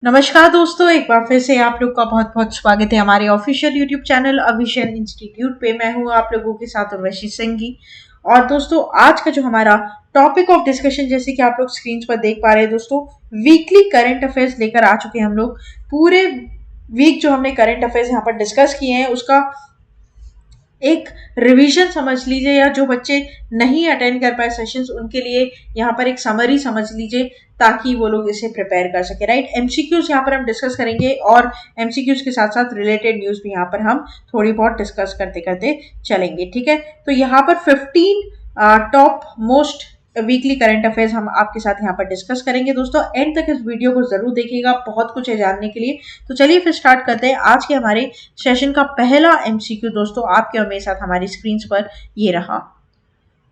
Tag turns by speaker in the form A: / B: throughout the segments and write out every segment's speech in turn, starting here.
A: नमस्कार दोस्तों, एक बार फिर से आप लोग का बहुत बहुत स्वागत है हमारे official YouTube channel Avishan institute पे। मैं हूँ आप लोगों के साथ उर्वशी सिंह जी। और दोस्तों, आज का जो हमारा टॉपिक ऑफ डिस्कशन, जैसे कि आप लोग स्क्रीन पर देख पा रहे हैं दोस्तों, वीकली करंट अफेयर्स लेकर आ चुके हैं हम लोग। पूरे वीक जो हमने करंट अफेयर्स यहाँ पर डिस्कस किए हैं उसका एक रिवीजन समझ लीजिए, या जो बच्चे नहीं अटेंड कर पाए सेशंस उनके लिए यहाँ पर एक समरी समझ लीजिए, ताकि वो लोग इसे प्रिपेयर कर सके। राइट, एमसीक्यूज यहाँ पर हम डिस्कस करेंगे और एमसीक्यूज के साथ साथ रिलेटेड न्यूज भी यहाँ पर हम थोड़ी बहुत डिस्कस करते करते चलेंगे। ठीक है, तो यहाँ पर 15 top most weekly current affairs हम आपके साथ यहाँ पर डिस्कस करेंगे। दोस्तों, एंड तक इस वीडियो को जरूर देखिएगा, बहुत कुछ है जानने के लिए। तो चलिए फिर स्टार्ट करते हैं आज के हमारे सेशन का पहला एमसीक्यू। दोस्तों, आपके और मेरे साथ हमारी स्क्रीन पर ये रहा।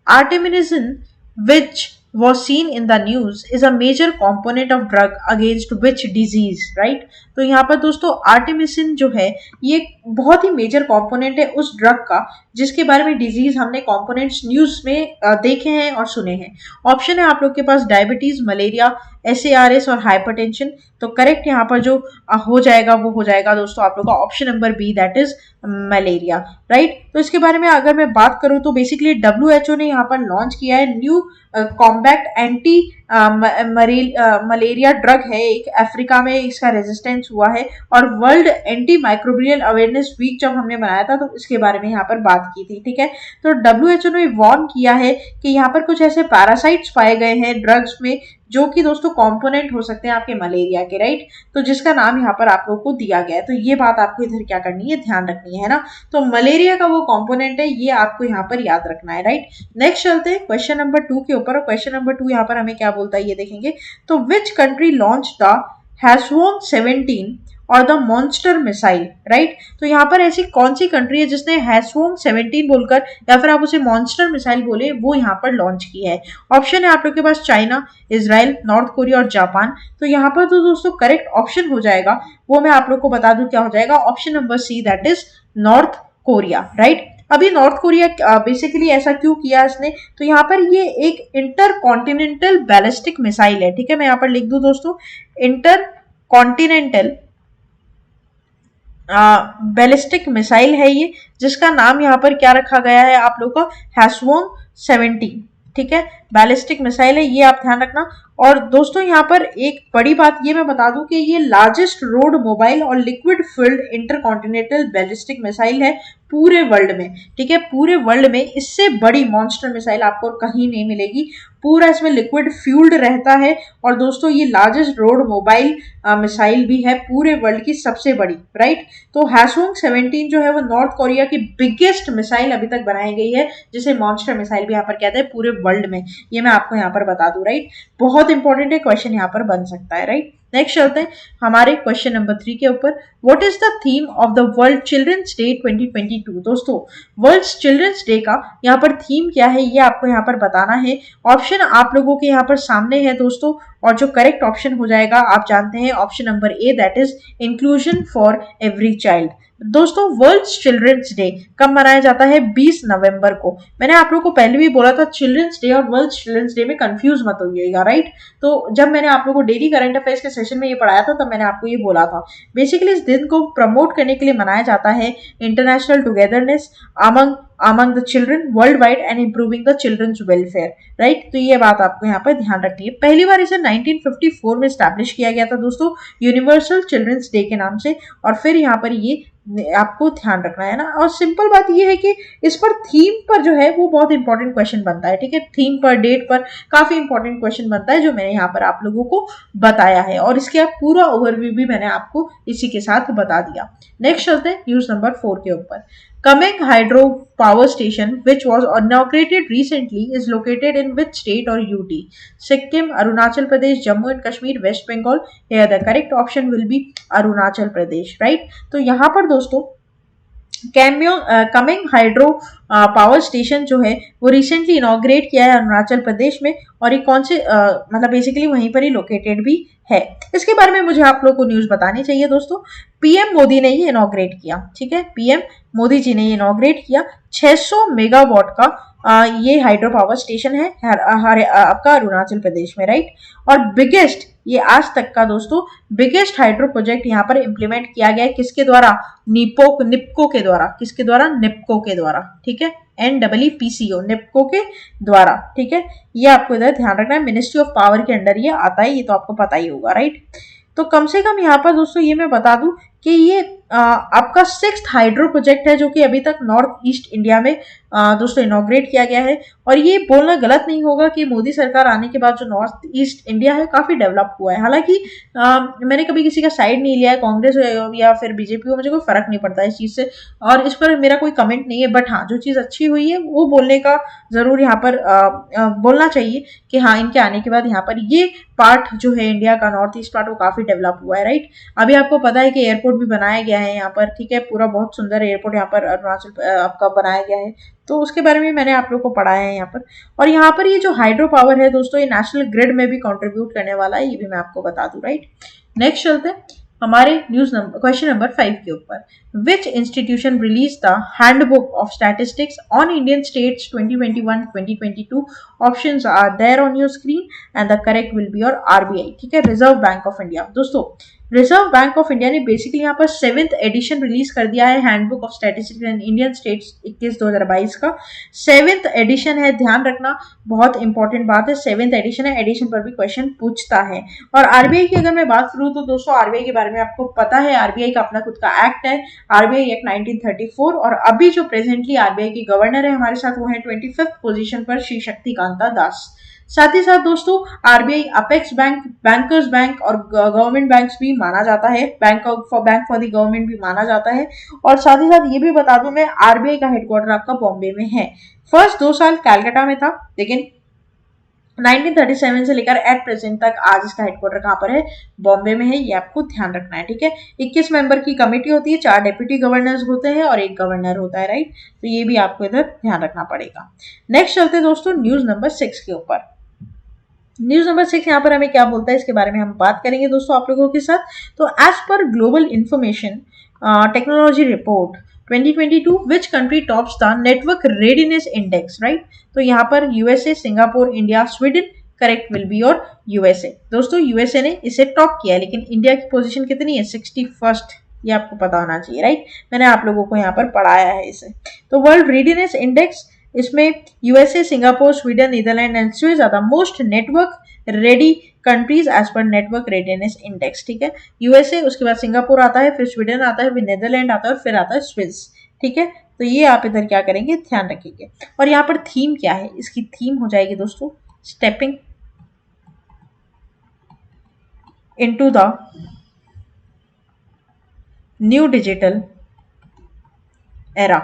A: Artemisinin, which was seen in the news, is a major component of drug against which disease, right? तो यहाँ पर दोस्तों आर्टेमिसिन जो है ये बहुत ही मेजर कंपोनेंट है उस ड्रग का जिसके बारे में डिजीज हमने कंपोनेंट्स न्यूज में देखे हैं और सुने हैं। ऑप्शन है आप लोग के पास डायबिटीज, मलेरिया, SARS और हाइपरटेंशन। तो करेक्ट यहाँ पर जो हो जाएगा वो हो जाएगा दोस्तों आप लोग का option number B, that is malaria. Right, तो इसके बारे में अगर मैं बात करूं तो बेसिकली WHO ने यहाँ पर लॉन्च किया है new compact anti malaria drug है। एक अफ्रीका में इसका रेजिस्टेंस हुआ है, और world anti microbial awareness week जब हमने बनाया था तो इसके बारे में यहाँ पर बात की थी। ठीक है, तो WHO ने वार्न किया है कि यहाँ पर कुछ ऐसे पैरासाइट्स पाए गए हैं ड्रग्स में जो कि दोस्तों कंपोनेंट हो सकते हैं आपके मलेरिया के। राइट, तो जिसका नाम यहाँ पर आप लोगों को दिया गया है। तो ये बात आपको इधर क्या करनी है, ध्यान रखनी है ना। तो मलेरिया का वो कंपोनेंट है, ये आपको यहाँ पर याद रखना है। राइट, नेक्स्ट चलते हैं क्वेश्चन नंबर 2 के ऊपर। और क्वेश्चन नंबर 2 यहाँ पर हमें क्या बोलता है ये देखेंगे। तो विच कंट्री लॉन्च द हैसवोन 17 और द मॉन्स्टर मिसाइल। राइट, तो यहाँ पर ऐसी कौन सी कंट्री है जिसने हैसवोन 17 बोलकर, या फिर आप उसे मॉन्स्टर मिसाइल बोले, वो यहाँ पर लॉन्च की है। ऑप्शन है आप लोग के पास चाइना, इजराइल, नॉर्थ कोरिया और जापान। तो यहाँ पर तो दोस्तों करेक्ट ऑप्शन हो जाएगा, वो मैं आप लोग को बता दूं क्या हो जाएगा, option number C, that is North Korea. Right, अभी नॉर्थ कोरिया बेसिकली ऐसा क्यों किया इसने, तो यहाँ पर ये एक इंटर कॉन्टिनेंटल बैलिस्टिक मिसाइल है। ठीक है, मैं यहाँ पर लिख दूं दोस्तों, इंटर कॉन्टिनेंटल बैलिस्टिक मिसाइल है ये, जिसका नाम यहाँ पर क्या रखा गया है आप लोग का, हैसवोन 17। ठीक है, बैलिस्टिक मिसाइल है, ये आप ध्यान रखना। और दोस्तों यहाँ पर एक बड़ी बात ये मैं बता दूं कि ये लार्जेस्ट रोड मोबाइल और liquid field intercontinental ballistic missile है पूरे वर्ल्ड में। ठीक है, पूरे वर्ल्ड में इससे बड़ी मॉन्स्टर मिसाइल आपको कहीं नहीं मिलेगी। पूरा इसमें लिक्विड फ्यूल्ड रहता है, और दोस्तों ये लार्जेस्ट रोड मोबाइल मिसाइल भी है पूरे वर्ल्ड की सबसे बड़ी। राइट, तो हैसवोन 17 जो है वो नॉर्थ कोरिया की बिगेस्ट मिसाइल अभी तक बनाई गई है, जिसे मॉन्स्टर मिसाइल भी यहाँ पर कहते हैं पूरे वर्ल्ड में। ये मैं आपको यहाँ पर बता दूं। राइट, बहुत इंपॉर्टेंट है, क्वेश्चन यहाँ पर बन सकता है। राइट, नेक्स्ट चलते हैं हमारे क्वेश्चन नंबर 3 के ऊपर। What is the theme of the world children's day 2022। दोस्तों, वर्ल्ड चिल्ड्रंस डे का यहाँ पर थीम क्या है ये आपको यहाँ पर बताना है। ऑप्शन आप लोगों के यहाँ पर सामने है दोस्तों, और जो करेक्ट ऑप्शन हो जाएगा आप जानते हैं, option number A, that is inclusion for every child. दोस्तों, वर्ल्ड चिल्ड्रंस डे कब मनाया जाता है, 20 नवंबर को। मैंने आप लोगों को पहले भी बोला था, चिल्ड्रंस डे और वर्ल्ड चिल्ड्रंस डे में कंफ्यूज मत होइएगा। राइट, तो जब मैंने आप लोगों को डेली करंट अफेयर्स के सेशन में ये पढ़ाया था तब मैंने आपको ये बोला था। बेसिकली इस दिन को प्रमोट करने के लिए मनाया जाता है international togetherness among the children worldwide and improving the children's welfare. Right, तो ये बात आपको यहाँ पर ध्यान रखनी है। पहली बार इसे 1954 में स्टैब्लिश किया गया था दोस्तों, यूनिवर्सल चिल्ड्रंस डे के नाम से। और फिर यहाँ पर ये आपको ध्यान रखना है ना। और सिंपल बात ये है कि इस पर थीम पर जो है वो बहुत इंपॉर्टेंट क्वेश्चन बनता है। ठीक है, थीम पर, डेट पर काफी इंपॉर्टेंट क्वेश्चन बनता है, जो मैंने यहाँ पर आप लोगों को बताया है, और इसके पूरा ओवरव्यू भी मैंने आपको इसी के साथ बता दिया। नेक्स्ट चलते हैं न्यूज नंबर 4 के ऊपर। Kameng Hydro Power Station, which was inaugurated recently, is located in which state or UT? Sikkim, Arunachal Pradesh, Jammu and Kashmir, West Bengal. Here the correct option will be Arunachal Pradesh. Right? तो यहाँ पर दोस्तों coming hydro power station जो है वो recently inaugurate किया है अरुणाचल प्रदेश में, और ये कौन से मतलब बेसिकली वहीं पर ही लोकेटेड भी है। इसके बारे में मुझे आप लोग को न्यूज बतानी चाहिए दोस्तों। पीएम मोदी ने ये इनॉग्रेट किया। ठीक है, पीएम मोदी जी ने ये इनॉग्रेट किया। 600 मेगावाट का ये हाइड्रो पावर स्टेशन है आपका अरुणाचल प्रदेश में। राइट, और बिगेस्ट ये आज तक का दोस्तों बिगेस्ट हाइड्रो प्रोजेक्ट यहाँ पर इम्प्लीमेंट किया गया है। किसके द्वारा? निप्को के द्वारा। किसके द्वारा? निप्को के द्वारा, ठीक है, NEEPCO, निप्को के द्वारा, ठीक है। ये आपको इधर ध्यान रखना है, मिनिस्ट्री ऑफ पावर के अंडर ये आता है, ये तो आपको पता ही होगा, राइट। तो कम से कम यहाँ पर दोस्तों ये मैं बता दूं कि ये आपका 6th हाइड्रो प्रोजेक्ट है जो कि अभी तक नॉर्थ ईस्ट इंडिया में दोस्तों इनॉग्रेट किया गया है। और ये बोलना गलत नहीं होगा कि मोदी सरकार आने के बाद जो नॉर्थ ईस्ट इंडिया है काफी डेवलप हुआ है। हालांकि मैंने कभी किसी का साइड नहीं लिया है, कांग्रेस या फिर बीजेपी को, मुझे कोई फर्क नहीं पड़ता इस चीज से, और इस पर मेरा कोई कमेंट नहीं है। बट हाँ, जो चीज अच्छी हुई है वो बोलने का जरूर यहाँ पर बोलना चाहिए कि हाँ, इनके आने के बाद यहाँ पर ये पार्ट जो है इंडिया का, नॉर्थ ईस्ट पार्ट, वो काफी डेवलप हुआ है, राइट। अभी आपको पता है कि एयरपोर्ट भी बनाया गया है यहाँ पर, ठीक है, पूरा बहुत सुंदर एयरपोर्ट यहाँ पर अरुणाचल आपका बनाया गया है, तो उसके बारे में मैंने आप लोग को पढ़ाया है यहाँ पर। और यहाँ पर ये जो हाइड्रो पावर है दोस्तों, ये नेशनल ग्रिड में भी कंट्रीब्यूट करने वाला है, ये भी मैं आपको बता दूं, राइट। नेक्स्ट चलते हैं हमारे क्वेश्चन नंबर 5 के ऊपर। Which institution release the handbook of statistics on Indian states 2021-2022? Options are there on your screen and the correct will be your RBI, ठीक है, रिजर्व बैंक ऑफ इंडिया। दोस्तों Reserve Bank of India ने basically यहाँ पर 7th edition release कर दिया है handbook of statistics in Indian states 21-2022 का। 7th एडिशन है, ध्यान रखना, बहुत इंपॉर्टेंट बात है, 7th एडिशन है, एडिशन पर भी क्वेश्चन पूछता है। और आरबीआई की अगर मैं बात करूं तो दोस्तों आरबीआई के बारे में आपको पता है, आरबीआई का अपना खुद का एक्ट है, आरबीआई एक्ट 1934। और अभी जो प्रेजेंटली आरबीआई की गवर्नर है हमारे साथ, वो है 25th पोजीशन पर श्री शक्तिकांता दास। साथ ही साथ दोस्तों RBI apex bank, bankers bank और गवर्नमेंट बैंक्स भी माना जाता है, बैंक फॉर द गवर्नमेंट भी माना जाता है। और साथ ही साथ ये भी बता दूं मैं, आरबीआई का हेडक्वार्टर आपका बॉम्बे में है। फर्स्ट 2 साल कैलकाटा में था, लेकिन 1937 से लेकर एट प्रेजेंट तक आज इसका हेडक्वार्टर कहाँ पर है? बॉम्बे में है, ये आपको ध्यान रखना है, ठीक है। 21 मेंबर की कमेटी होती है, 4 डेप्यूटी गवर्नर्स होते हैं और 1 गवर्नर होता है, राइट। तो ये भी आपको इधर ध्यान रखना पड़ेगा। नेक्स्ट चलते हैं दोस्तों न्यूज नंबर 6 के ऊपर। न्यूज नंबर 6 यहाँ पर हमें क्या बोलता है, इसके बारे में हम बात करेंगे दोस्तों आप लोगों के साथ। तो as per global information technology report 2022, which country tops the network readiness index, right. तो यहाँ पर USA, Singapore, India, Sweden, correct will be your USA. दोस्तों यूएसए ने इसे टॉप किया है, लेकिन इंडिया की पोजीशन कितनी है? 61st, ये आपको पता होना चाहिए, राइट। मैंने आप लोगों को यहाँ पर पढ़ाया है इसे। तो वर्ल्ड रेडीनेस इंडेक्स, इसमें USA, Singapore, Sweden, Netherland and Swiss are the most network ready countries as per network readiness index, ठीक है। यूएसए, उसके बाद सिंगापुर आता है, फिर स्वीडन आता है, फिर नीदरलैंड आता है और फिर आता है स्विस, ठीक है। तो ये आप इधर क्या करेंगे, ध्यान रखिएगा। और यहाँ पर थीम क्या है, इसकी थीम हो जाएगी दोस्तों stepping into the new digital era,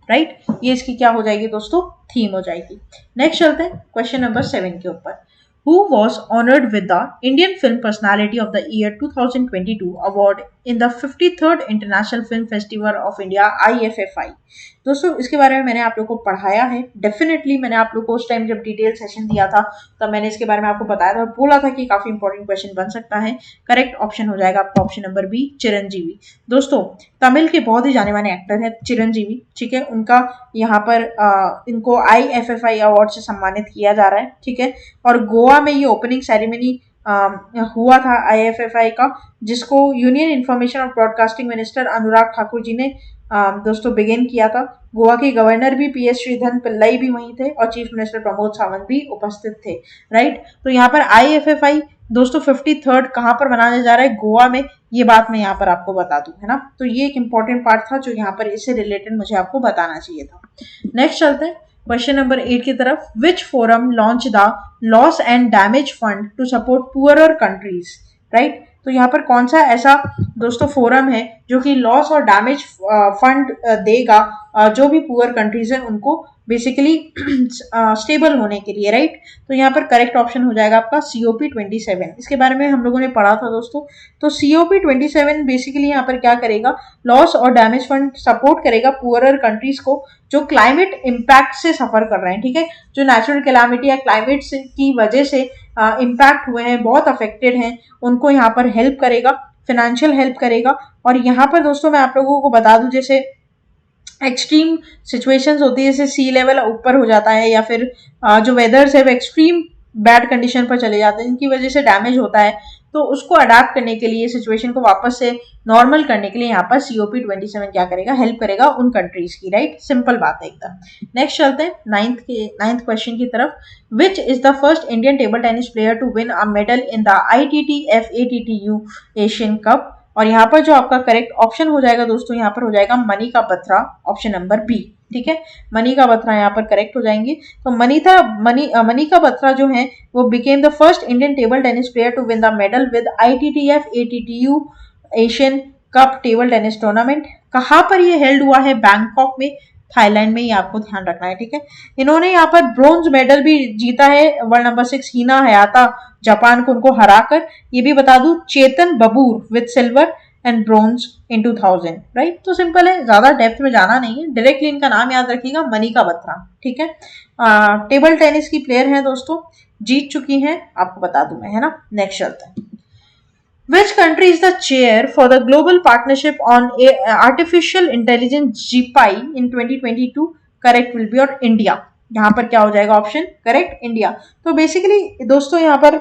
A: right. ये इसकी क्या हो जाएगी दोस्तों, थीम हो जाएगी। नेक्स्ट चलते हैं क्वेश्चन नंबर 7 के ऊपर। Who was honored with the Indian Film Personality of the Year 2022 award in the 53rd International Film Festival of India IFFI? दोस्तों इसके बारे में मैंने आप लोगों को पढ़ाया है, डेफिनेटली मैंने आप लोगों को उस टाइम जब डिटेल सेशन दिया था तब मैंने इसके बारे में आपको बताया था और बोला था कि काफी इंपॉर्टेंट क्वेश्चन बन सकता है। करेक्ट ऑप्शन हो जाएगा आपका ऑप्शन नंबर बी, चिरंजीवी। दोस्तों तमिल के बहुत ही जाने माने एक्टर है चिरंजीवी, ठीक है। उनका यहाँ पर इनको IFFI अवार्ड से सम्मानित किया जा रहा है, ठीक है। और गोवा में ये ओपनिंग सेरेमनी हुआ था IFFI का, जिसको यूनियन इंफॉर्मेशन और ब्रॉडकास्टिंग मिनिस्टर अनुराग ठाकुर जी ने दोस्तों बिगिन किया था। गोवा के गवर्नर भी PS श्रीधरन पिल्लाई भी वहीं थे और चीफ मिनिस्टर प्रमोद सावंत भी उपस्थित थे, राइट। तो यहाँ पर IFFI दोस्तों 53rd कहाँ पर मनाया जा रहा है? गोवा में। ये बात मैं यहाँ पर आपको बता दूं, है ना। तो ये एक इंपॉर्टेंट पार्ट था जो यहाँ पर इससे रिलेटेड मुझे आपको बताना चाहिए था। नेक्स्ट चलते हैं क्वेश्चन नंबर 8 की तरफ। Which forum launch the loss and damage fund to support poorer countries, right. तो यहाँ पर कौन सा ऐसा दोस्तों फोरम है जो कि लॉस और डैमेज फंड देगा जो भी पुअर कंट्रीज हैं उनको बेसिकली स्टेबल होने के लिए, राइट। तो यहाँ पर करेक्ट ऑप्शन हो जाएगा आपका COP27। इसके बारे में हम लोगों ने पढ़ा था दोस्तों। तो COP27 बेसिकली यहाँ पर क्या करेगा, लॉस और डैमेज फंड सपोर्ट करेगा पुअरर कंट्रीज को जो क्लाइमेट इम्पैक्ट से सफर कर रहे हैं, ठीक है। जो नेचुरल कैलामिटी या क्लाइमेट की वजह से इम्पैक्ट हुए हैं, बहुत अफेक्टेड हैं, उनको यहाँ पर हेल्प करेगा, फाइनेंशियल हेल्प करेगा। और यहाँ पर दोस्तों मैं आप लोगों को बता दूं, जैसे एक्सट्रीम सिचुएशंस होती है, जैसे सी लेवल ऊपर हो जाता है या फिर जो वेदर्स है वो एक्सट्रीम बैड कंडीशन पर चले जाते हैं, जिनकी वजह से डैमेज होता है, तो उसको अडेप्ट करने के लिए, सिचुएशन को वापस से नॉर्मल करने के लिए यहाँ पर COP27 क्या करेगा, हेल्प करेगा उन कंट्रीज की, राइट। सिंपल बात है एकदम। नेक्स्ट चलते हैं नाइन्थ क्वेश्चन की तरफ। Which is the first Indian table tennis player to win a medal in the ITTF ATTU Asian cup. और यहाँ पर जो आपका करेक्ट ऑप्शन हो जाएगा दोस्तों, यहाँ पर हो जाएगा Manika Batra, option number B, ठीक है। मनिका बत्रा यहाँ पर करेक्ट हो जाएंगे। तो मनिका बत्रा जो है वो became the first Indian table tennis player to win the medal with ITTF ATTU Asian cup table tennis tournament. कहाँ पर ये हेल्ड हुआ है, बैंकॉक में, थाईलैंड में, ये आपको ध्यान रखना है, ठीक है। इन्होंने यहाँ पर ब्रोंज मेडल भी जीता है, वर्ल्ड नंबर 6 हिना हयाता जापान को उनको हराकर। ये भी बता दूं, चेतन बबूर with silver and bronze in 2000, right. तो सिंपल है, ज्यादा डेप्थ में जाना नहीं है, डायरेक्टली इनका नाम याद रखिएगा, मनिका बत्रा, ठीक है। टेबल टेनिस की प्लेयर हैं दोस्तों, जीत चुकी हैं, आपको बता दूं मैं, है ना। नेक्स्ट चलते हैं। Which country is the chair for the Global Partnership on Artificial Intelligence GPI in 2022? Correct will be और इंडिया। यहाँ पर क्या हो जाएगा ऑप्शन, करेक्ट इंडिया। तो बेसिकली दोस्तों यहाँ पर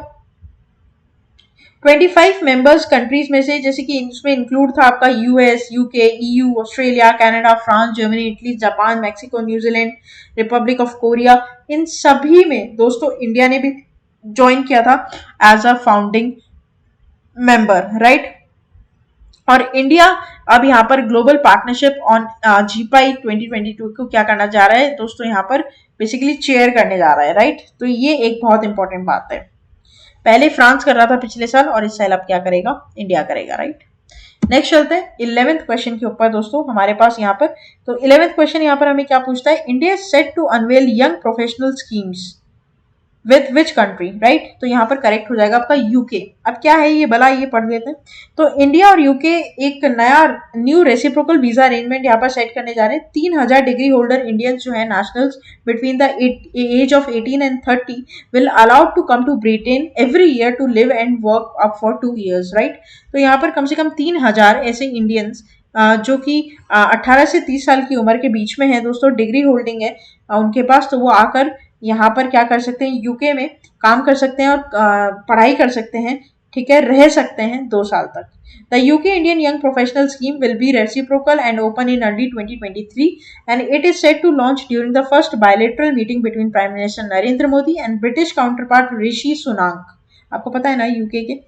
A: 25 मेंबर्स कंट्रीज में से, जैसे कि इसमें इंक्लूड था आपका US, UK, EU, Australia, Canada, France, Germany, Italy, Japan, Mexico, New Zealand, Republic of Korea, इन सभी में दोस्तों इंडिया ने भी ज्वाइन किया था as a founding member, right. और इंडिया अब यहाँ पर ग्लोबल पार्टनरशिप ऑन GPI 2022 को क्या करना जा रहा है दोस्तों, यहाँ पर बेसिकली चेयर करने जा रहा है, राइट। तो ये एक बहुत इंपॉर्टेंट बात है। पहले फ्रांस कर रहा था पिछले साल, और इस साल अब क्या करेगा, इंडिया करेगा, राइट। नेक्स्ट चलते हैं 11th क्वेश्चन के ऊपर दोस्तों हमारे पास यहाँ पर। तो 11th क्वेश्चन यहाँ पर हमें क्या पूछता है, India set to unveil young professional schemes with which country, right. तो यहाँ पर करेक्ट हो जाएगा आपका यूके। अब क्या है ये, भला ये पढ़ लेते हैं। तो इंडिया और यूके एक नया न्यू रेसिप्रोकल वीजा अरेंजमेंट यहाँ पर सेट करने जा रहे हैं। 3000 डिग्री होल्डर इंडियंस जो है nationals between the age of 18 and 30 will allowed to come to Britain every year to live and work up for 2 years, right. तो यहाँ पर कम से कम 3000 ऐसे इंडियंस जो कि 18 से 30 साल की उम्र के बीच में है दोस्तों, डिग्री होल्डिंग है उनके पास, तो वो आकर यहाँ पर क्या कर सकते हैं, यूके में काम कर सकते हैं और पढ़ाई कर सकते हैं, ठीक है, रह सकते हैं 2 साल तक। The UK Indian young professional scheme will be reciprocal and open in early 2023 and it is set to launch during the first bilateral meeting between prime minister Narendra Modi and British counterpart Rishi Sunak. आपको पता है ना, UK के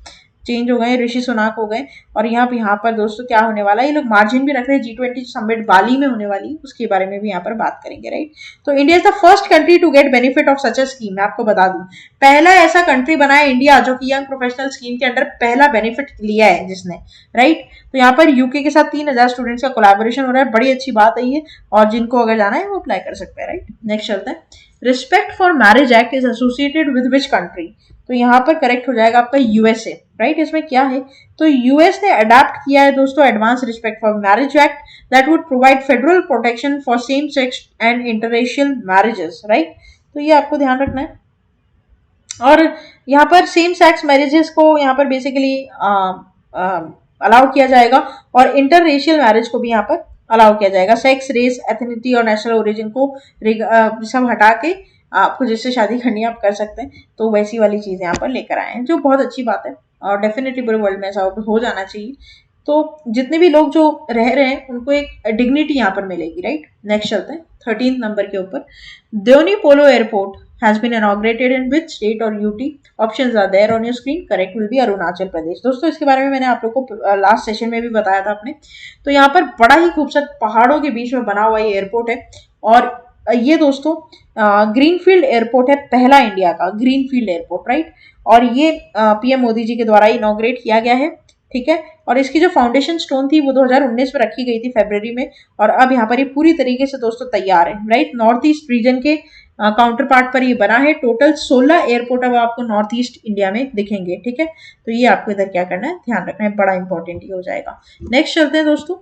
A: change हो गए, ऋषि सुनाक हो गए। और यहाँ पर दोस्तों क्या होने वाला है, ये लोग मार्जिन भी रख रहे हैं, G20 समिट बाली में होने वाली, उसके बारे में भी यहाँ पर बात करेंगे, राइट। तो India is the first country to get benefit of such a scheme. मैं आपको बता दूं, पहला ऐसा कंट्री बना है इंडिया जो कि यंग प्रोफेशनल स्कीम के अंडर पहला बेनिफिट लिया है जिसने, राइट। तो यहाँ पर यूके के साथ 3000 स्टूडेंट्स का कोलैबोरेशन हो रहा है, बड़ी अच्छी बात है ये, और जिनको अगर जाना है वो अप्लाई कर सकते हैं, राइट। नेक्स्ट चलते हैं। Respect for marriage act is associated with which country. तो यहाँ पर करेक्ट हो जाएगा आपका USA, राइट। इसमें क्या है, तो US ने अडेप्ट किया है दोस्तों advance respect for marriage act that would provide federal protection for same sex and interracial marriages, right. तो ये आपको ध्यान रखना है। और यहाँ पर सेम सेक्स मैरिजेस को यहाँ पर बेसिकली अलाउ किया जाएगा, और इंटररेशियल मैरिज को भी यहाँ पर अलाउ किया जाएगा। सेक्स, रेस, एथनिटी और नेशनल ओरिजिन को सब हटा के आपको जिससे शादी करनी है आप कर सकते हैं। तो वैसी वाली चीज़ यहाँ पर लेकर आए हैं, जो बहुत अच्छी बात है, और डेफिनेटली पूरे वर्ल्ड में ऐसा हो जाना चाहिए। तो जितने भी लोग जो रह रहे हैं उनको एक डिग्निटी यहाँ पर मिलेगी, राइट। नेक्स्ट चलते हैं 13th नंबर के ऊपर। देवनी पोलो airport has been inaugurated in which state or UT? Options are there on your screen. Correct will be Arunachal Pradesh. दोस्तों इसके बारे में मैंने आप लोगों को लास्ट सेशन में भी बताया था अपने। तो यहाँ पर बड़ा ही खूबसूरत पहाड़ों के बीच में बना हुआ ये एयरपोर्ट है, और ये दोस्तों ग्रीनफील्ड एयरपोर्ट है, पहला इंडिया का ग्रीनफील्ड एयरपोर्ट, राइट। और ये PM मोदी जी के द्वारा इनॉग्रेट किया गया है, ठीक है। और इसकी जो फाउंडेशन स्टोन थी वो 2019 में रखी गई थी फरवरी में, और अब यहाँ पर ये पूरी तरीके से दोस्तों तैयार है, राइट। नॉर्थ ईस्ट रीजन के काउंटर पार्ट पर ये बना है। टोटल 16 एयरपोर्ट अब आपको नॉर्थ ईस्ट इंडिया में दिखेंगे, ठीक है। तो ये आपको इधर क्या करना है, ध्यान रखना है, बड़ा इंपॉर्टेंट ये हो जाएगा। नेक्स्ट चलते हैं दोस्तों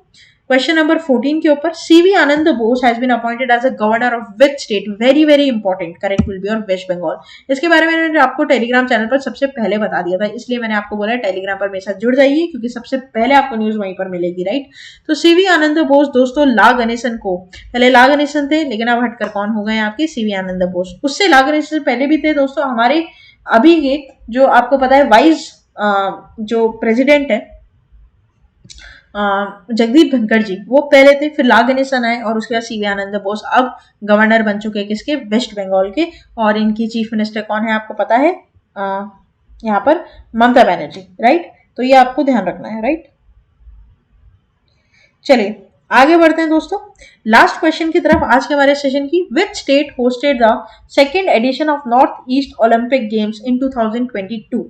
A: क्वेश्चन नंबर 14 के ऊपर। CV Anand Bose has been appointed as a governor of which state. Very very important, correct will be और वेस्ट बंगाल। इसके बारे में मैंने आपको टेलीग्राम चैनल पर सबसे पहले बता दिया था, इसलिए मैंने आपको बोला टेलीग्राम पर मेरे साथ जुड़ जाइए, क्योंकि सबसे पहले आपको न्यूज वहीं पर मिलेगी, राइट। तो CV आनंद बोस दोस्तों ला गणेशन को, पहले ला गणेशन थे लेकिन अब हटकर कौन हो गए आपके CV आनंद बोस। उससे ला गणेशन पहले भी थे दोस्तों हमारे अभी के जो आपको पता है वाइस जो प्रेसिडेंट है जगदीप धनखड़ जी, वो पहले थे, फिर ला गणेशन आए और उसके बाद सीवी आनंद बोस अब गवर्नर बन चुके हैं किसके, वेस्ट बंगाल के। और इनकी चीफ मिनिस्टर कौन है आपको पता है, यहाँ पर ममता बनर्जी, राइट। तो ये आपको ध्यान रखना है, राइट। चलिए आगे बढ़ते हैं दोस्तों लास्ट क्वेश्चन की तरफ आज के हमारे सेशन की। Which state hosted the second edition of north east Olympic games in 2022?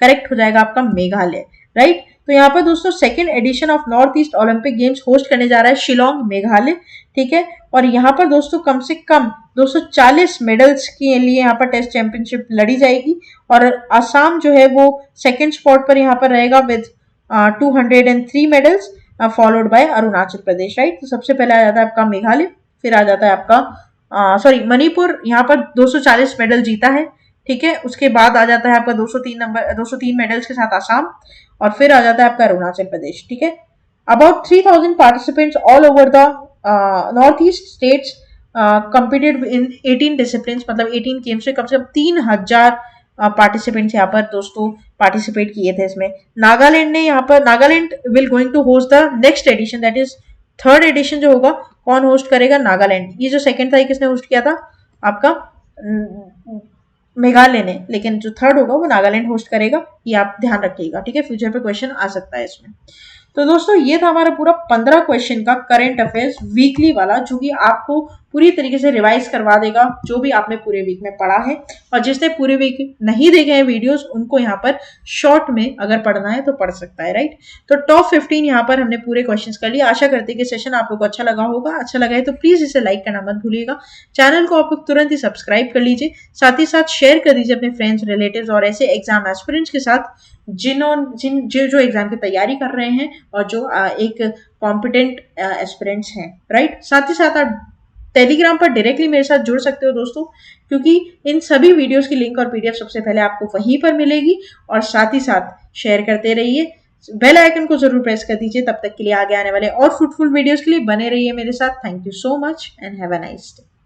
A: Correct हो जाएगा आपका मेघालय, राइट। तो यहाँ पर दोस्तों second edition of north east Olympic games host करने जा रहा है शिलोंग मेघालय, ठीक है। और यहाँ पर दोस्तों कम से कम 240 मेडल्स के लिए यहाँ पर टेस्ट चैंपियनशिप लड़ी जाएगी। और आसाम जो है वो सेकेंड स्पॉट पर यहाँ पर रहेगा with 203 medals, followed by Arunachal Pradesh, right. तो सबसे पहले आ जाता है आपका मेघालय, फिर आ जाता है आपका सॉरी मणिपुर, यहाँ पर 240 मेडल जीता है, ठीक है। उसके बाद आ जाता है आपका 203 मेडल्स के साथ आसाम, और फिर आ जाता है आपका अरुणाचल प्रदेश, ठीक है। About 3000 participants all over the north east states competed in 18 discipline, मतलब 18 गेम्स में कम से कम 3000 पार्टिसिपेंट्स यहाँ पर दोस्तों पार्टिसिपेट किए थे इसमें। नागालैंड ने यहाँ पर, Nagaland will going to host the next edition, that is third edition जो होगा, कौन होस्ट करेगा, नागालैंड। ये जो सेकंड था किसने होस्ट किया था, आपका मेघालय ने, लेकिन जो थर्ड होगा वो नागालैंड होस्ट करेगा, ये आप ध्यान रखिएगा, ठीक है। फ्यूचर पे क्वेश्चन आ सकता है इसमें। तो दोस्तों ये था हमारा पूरा 15 क्वेश्चन का करंट अफेयर्स वीकली वाला, जो कि आपको पूरी तरीके से रिवाइज करवा देगा जो भी आपने पूरे वीक में पढ़ा है। और जिसने पूरे वीक नहीं देखे हैं वीडियोस, उनको यहाँ पर शॉर्ट में अगर पढ़ना है तो पढ़ सकता है, राइट। तो टॉप 15 यहाँ पर हमने पूरे क्वेश्चंस कर लिए। आशा करते हैं कि सेशन आप लोग को अच्छा लगा होगा। अच्छा लगा है तो प्लीज इसे लाइक करना मत भूलिएगा। चैनल को आप लोग तुरंत ही सब्सक्राइब कर लीजिए, साथ ही साथ शेयर कर दीजिए अपने फ्रेंड्स, रिलेटिव्स और ऐसे एग्जाम एस्पिरेंट्स के साथ जो एग्जाम की तैयारी कर रहे हैं और जो एक कॉम्पिटेंट एस्पिरेंट्स हैं, राइट। साथ ही साथ आप टेलीग्राम पर डायरेक्टली मेरे साथ जुड़ सकते हो दोस्तों, क्योंकि इन सभी वीडियोस की लिंक और पीडीएफ सबसे पहले आपको वहीं पर मिलेगी। और साथ ही साथ शेयर करते रहिए, बेल आइकन को जरूर प्रेस कर दीजिए। तब तक के लिए आगे आने वाले और फ्रूटफुल वीडियोस के लिए बने रहिए मेरे साथ। Thank you so much and have a nice day.